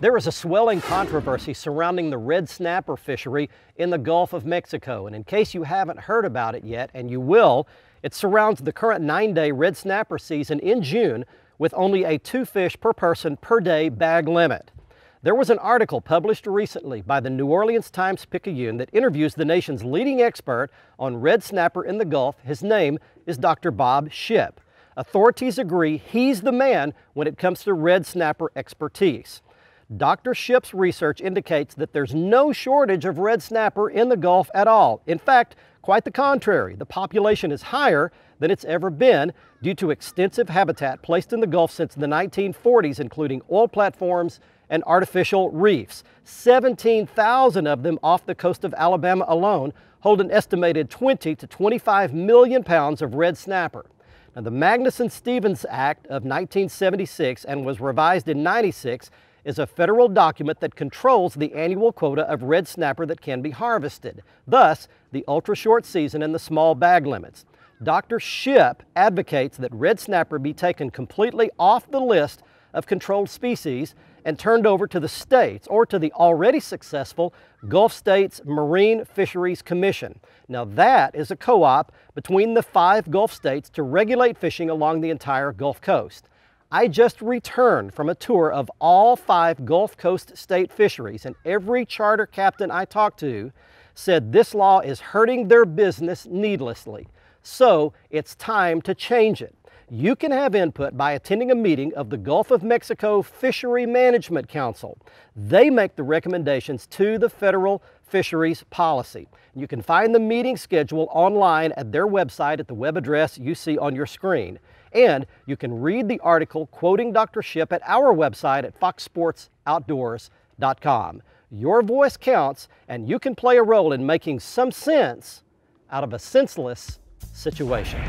There is a swelling controversy surrounding the red snapper fishery in the Gulf of Mexico. And in case you haven't heard about it yet, and you will, it surrounds the current 9-day red snapper season in June with only a 2 fish per person per day bag limit. There was an article published recently by the New Orleans Times-Picayune that interviews the nation's leading expert on red snapper in the Gulf. His name is Dr. Bob Shipp. Authorities agree he's the man when it comes to red snapper expertise. Dr. Shipp's research indicates that there's no shortage of red snapper in the Gulf at all. In fact, quite the contrary. The population is higher than it's ever been due to extensive habitat placed in the Gulf since the 1940s, including oil platforms and artificial reefs. 17,000 of them off the coast of Alabama alone hold an estimated 20 to 25 million pounds of red snapper. Now, the Magnuson-Stevens Act of 1976 and was revised in 96 is a federal document that controls the annual quota of red snapper that can be harvested, thus the ultra-short season and the small bag limits. Dr. Shipp advocates that red snapper be taken completely off the list of controlled species and turned over to the states or to the already successful Gulf States Marine Fisheries Commission. Now that is a co-op between the 5 Gulf states to regulate fishing along the entire Gulf Coast. I just returned from a tour of all 5 Gulf Coast state fisheries, and every charter captain I talked to said this law is hurting their business needlessly. So it's time to change it. You can have input by attending a meeting of the Gulf of Mexico Fishery Management Council. They make the recommendations to the federal fisheries policy. You can find the meeting schedule online at their website at the web address you see on your screen. And you can read the article quoting Dr. Shipp at our website at foxsportsoutdoors.com. Your voice counts, and you can play a role in making some sense out of a senseless situation.